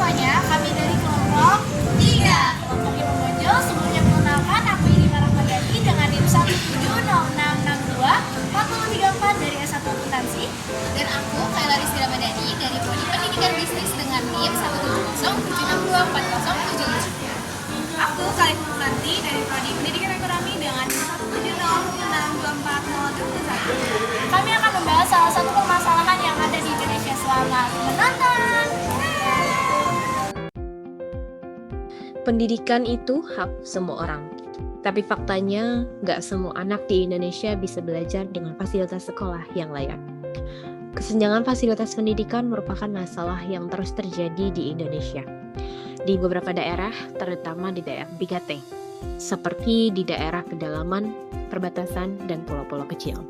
semuanya, kami dari kelompok 3. Kelompok Ibu Mojo sebelumnya mengenalkan aku ini Rahmadani dengan NIM 1706662 4034 dari S1 Akuntansi. Dan aku Kaila Rizky Ramadhani dari Prodi Pendidikan Bisnis dengan NIM 170762407. Aku Khalid Nanti dari Prodi Pendidikan Ekonomi dengan NIM 170662401. Kami akan membahas salah satu permasalahan yang ada di Indonesia. Selamat menonton. Pendidikan itu hak semua orang. Tapi faktanya, nggak semua anak di Indonesia bisa belajar dengan fasilitas sekolah yang layak. Kesenjangan fasilitas pendidikan merupakan masalah yang terus terjadi di Indonesia. Di beberapa daerah, terutama di daerah 3T, seperti di daerah pedalaman, perbatasan, dan pulau-pulau kecil.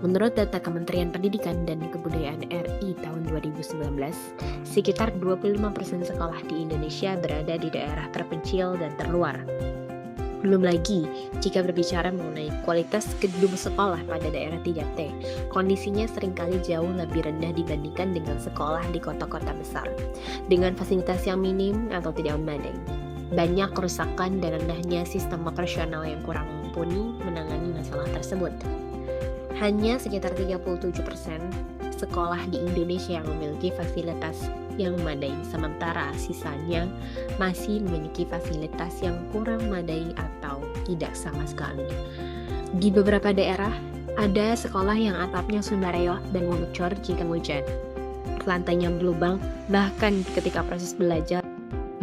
Menurut data Kementerian Pendidikan dan Kebudayaan RI tahun 2019, sekitar 25% sekolah di Indonesia berada di daerah terpencil dan terluar. Belum lagi, jika berbicara mengenai kualitas gedung sekolah pada daerah 3T, kondisinya seringkali jauh lebih rendah dibandingkan dengan sekolah di kota-kota besar, dengan fasilitas yang minim atau tidak memadai. Banyak kerusakan dan rendahnya sistem operasional yang kurang mumpuni menangani masalah tersebut. Hanya sekitar 37% sekolah di Indonesia yang memiliki fasilitas yang memadai, sementara sisanya masih memiliki fasilitas yang kurang memadai atau tidak sama sekali. Di beberapa daerah, ada sekolah yang atapnya sumber reot dan membocor jika hujan. Lantainya berlubang, bahkan ketika proses belajar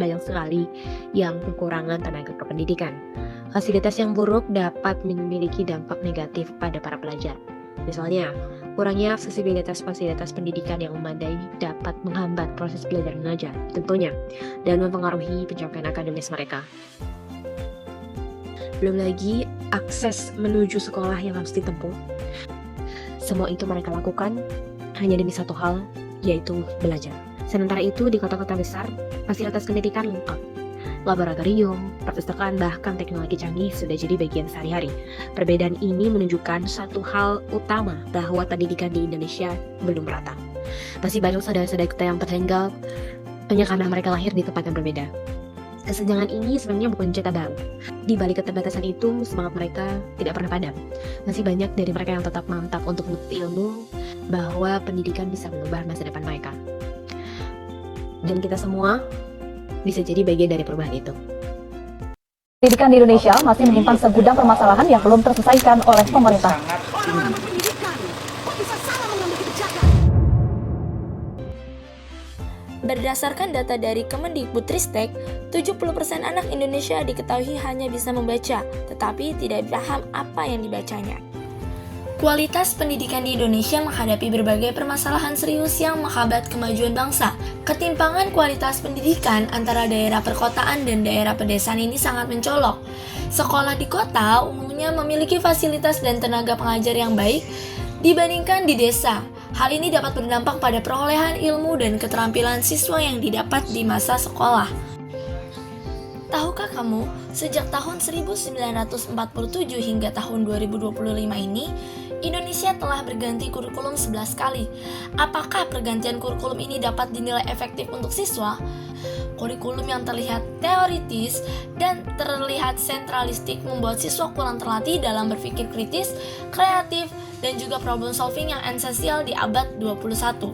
banyak sekali yang kekurangan tenaga kependidikan. Fasilitas yang buruk dapat memiliki dampak negatif pada para pelajar. Misalnya, kurangnya aksesibilitas fasilitas pendidikan yang memadai dapat menghambat proses belajar mengajar, tentunya, dan mempengaruhi pencapaian akademis mereka. Belum lagi, akses menuju sekolah yang harus ditempuh. Semua itu mereka lakukan hanya demi satu hal, yaitu belajar. Sementara itu, di kota-kota besar, fasilitas pendidikan lengkap. Laboratorium, perpustakaan, bahkan teknologi canggih sudah jadi bagian sehari-hari. Perbedaan ini menunjukkan satu hal utama, bahwa pendidikan di Indonesia belum merata. Masih banyak saudara-saudara kita yang tertinggal hanya karena mereka lahir di tempat yang berbeda. Kesenjangan ini sebenarnya bukan cerita baru. Di balik keterbatasan itu, semangat mereka tidak pernah padam. Masih banyak dari mereka yang tetap mantap untuk menuntut ilmu, bahwa pendidikan bisa mengubah masa depan mereka. Dan kita semua bisa jadi bagian dari perubahan itu. Pendidikan di Indonesia masih menyimpan segudang permasalahan yang belum terselesaikan oleh pemerintah. Berdasarkan data dari Kemendikbudristek, 70% anak Indonesia diketahui hanya bisa membaca, tetapi tidak paham apa yang dibacanya. Kualitas pendidikan di Indonesia menghadapi berbagai permasalahan serius yang menghambat kemajuan bangsa. Ketimpangan kualitas pendidikan antara daerah perkotaan dan daerah pedesaan ini sangat mencolok. Sekolah di kota umumnya memiliki fasilitas dan tenaga pengajar yang baik dibandingkan di desa. Hal ini dapat berdampak pada perolehan ilmu dan keterampilan siswa yang didapat di masa sekolah. Tahukah kamu, sejak tahun 1947 hingga tahun 2025 ini, Indonesia telah berganti kurikulum 11 kali. Apakah pergantian kurikulum ini dapat dinilai efektif untuk siswa? Kurikulum yang terlihat teoritis dan terlihat sentralistik membuat siswa kurang terlatih dalam berpikir kritis, kreatif, dan juga problem solving yang esensial di abad 21.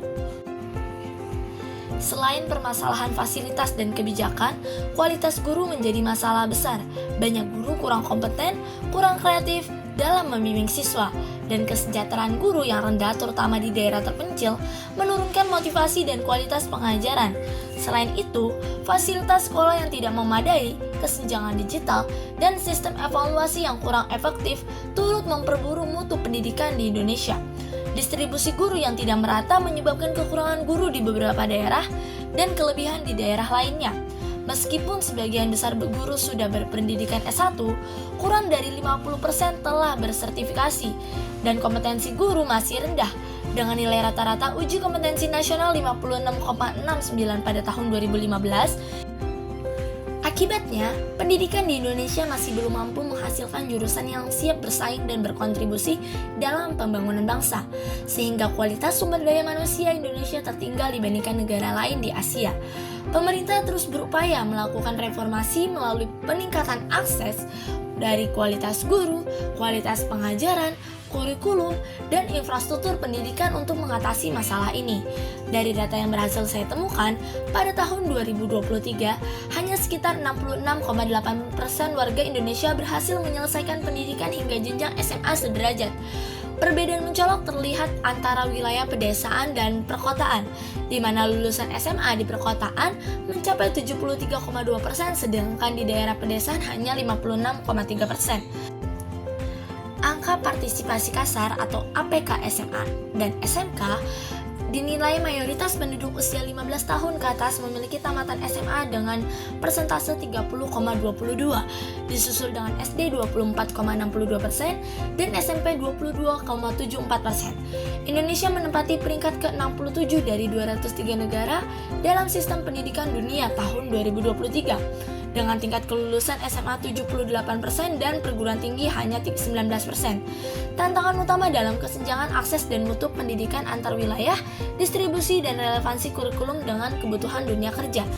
Selain permasalahan fasilitas dan kebijakan, kualitas guru menjadi masalah besar. Banyak guru kurang kompeten, kurang kreatif dalam membimbing siswa, dan kesejahteraan guru yang rendah terutama di daerah terpencil menurunkan motivasi dan kualitas pengajaran. Selain itu, fasilitas sekolah yang tidak memadai, kesenjangan digital, dan sistem evaluasi yang kurang efektif turut memperburuk mutu pendidikan di Indonesia. Distribusi guru yang tidak merata menyebabkan kekurangan guru di beberapa daerah dan kelebihan di daerah lainnya. Meskipun sebagian besar guru sudah berpendidikan S1, kurang dari 50% telah bersertifikasi, dan kompetensi guru masih rendah, dengan nilai rata-rata uji kompetensi nasional 56,69 pada tahun 2015. Akibatnya, pendidikan di Indonesia masih belum mampu menghasilkan jurusan yang siap bersaing dan berkontribusi dalam pembangunan bangsa, sehingga kualitas sumber daya manusia Indonesia tertinggal dibandingkan negara lain di Asia. Pemerintah terus berupaya melakukan reformasi melalui peningkatan akses dari kualitas guru, kualitas pengajaran, kurikulum, dan infrastruktur pendidikan untuk mengatasi masalah ini. Dari data yang berhasil saya temukan, pada tahun 2023, hanya sekitar 66,8% warga Indonesia berhasil menyelesaikan pendidikan hingga jenjang SMA sederajat. Perbedaan mencolok terlihat antara wilayah pedesaan dan perkotaan, di mana lulusan SMA di perkotaan mencapai 73,2%, sedangkan di daerah pedesaan hanya 56,3%. Angka partisipasi kasar atau APK SMA dan SMK dinilai mayoritas penduduk usia 15 tahun ke atas memiliki tamatan SMA dengan persentase 30,22, disusul dengan SD 24,62% dan SMP 22,74%. Indonesia menempati peringkat ke-67 dari 203 negara dalam sistem pendidikan dunia tahun 2023. Dengan tingkat kelulusan SMA 78% dan perguruan tinggi hanya 19%. Tantangan utama dalam kesenjangan akses dan mutu pendidikan antar wilayah, distribusi dan relevansi kurikulum dengan kebutuhan dunia kerja.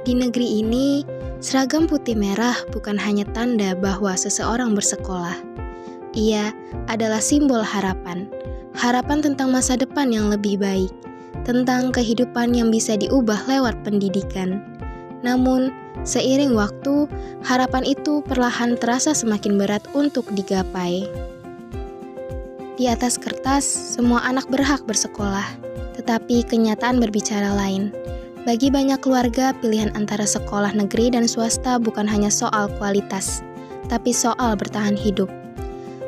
Di negeri ini, seragam putih merah bukan hanya tanda bahwa seseorang bersekolah. Ia adalah simbol harapan. Harapan tentang masa depan yang lebih baik, tentang kehidupan yang bisa diubah lewat pendidikan. Namun, seiring waktu, harapan itu perlahan terasa semakin berat untuk digapai. Di atas kertas, semua anak berhak bersekolah, tetapi kenyataan berbicara lain. Bagi banyak keluarga, pilihan antara sekolah negeri dan swasta bukan hanya soal kualitas, tapi soal bertahan hidup.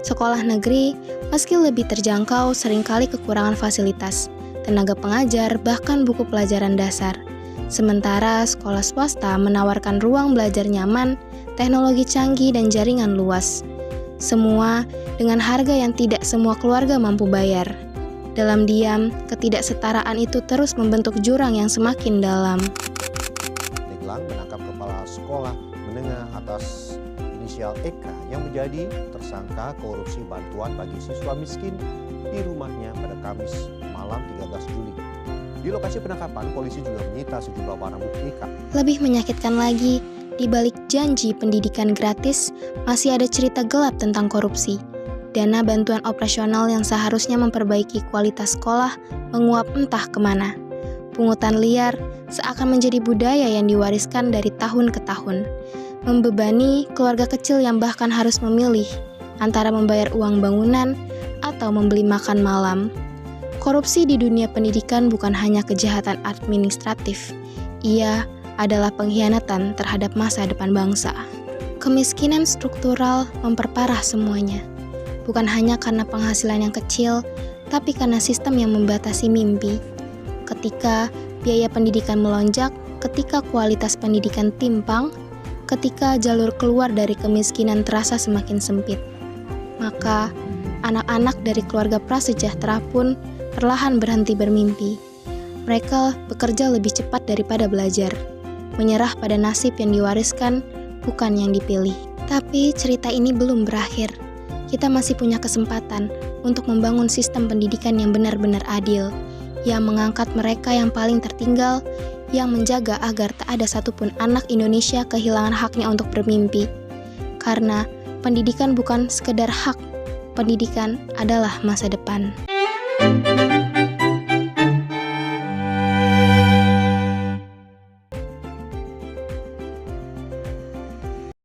Sekolah negeri, meski lebih terjangkau, seringkali kekurangan fasilitas, tenaga pengajar, bahkan buku pelajaran dasar. Sementara sekolah swasta menawarkan ruang belajar nyaman, teknologi canggih, dan jaringan luas. Semua dengan harga yang tidak semua keluarga mampu bayar. Dalam diam, ketidaksetaraan itu terus membentuk jurang yang semakin dalam. Pandeglang menangkap kepala sekolah menengah atas inisial Eka yang menjadi tersangka korupsi bantuan bagi siswa miskin di rumahnya pada Kamis malam 13 Juli. Di lokasi penangkapan, polisi juga menyita sejumlah barang bukti. Lebih menyakitkan lagi, di balik janji pendidikan gratis, masih ada cerita gelap tentang korupsi. Dana bantuan operasional yang seharusnya memperbaiki kualitas sekolah menguap entah kemana. Pungutan liar seakan menjadi budaya yang diwariskan dari tahun ke tahun, membebani keluarga kecil yang bahkan harus memilih antara membayar uang bangunan atau membeli makan malam. Korupsi di dunia pendidikan bukan hanya kejahatan administratif, ia adalah pengkhianatan terhadap masa depan bangsa. Kemiskinan struktural memperparah semuanya. Bukan hanya karena penghasilan yang kecil, tapi karena sistem yang membatasi mimpi. Ketika biaya pendidikan melonjak, ketika kualitas pendidikan timpang, ketika jalur keluar dari kemiskinan terasa semakin sempit, maka anak-anak dari keluarga prasejahtera pun perlahan berhenti bermimpi. Mereka bekerja lebih cepat daripada belajar, menyerah pada nasib yang diwariskan, bukan yang dipilih. Tapi cerita ini belum berakhir. Kita masih punya kesempatan untuk membangun sistem pendidikan yang benar-benar adil, yang mengangkat mereka yang paling tertinggal, yang menjaga agar tak ada satupun anak Indonesia kehilangan haknya untuk bermimpi. Karena pendidikan bukan sekedar hak, pendidikan adalah masa depan.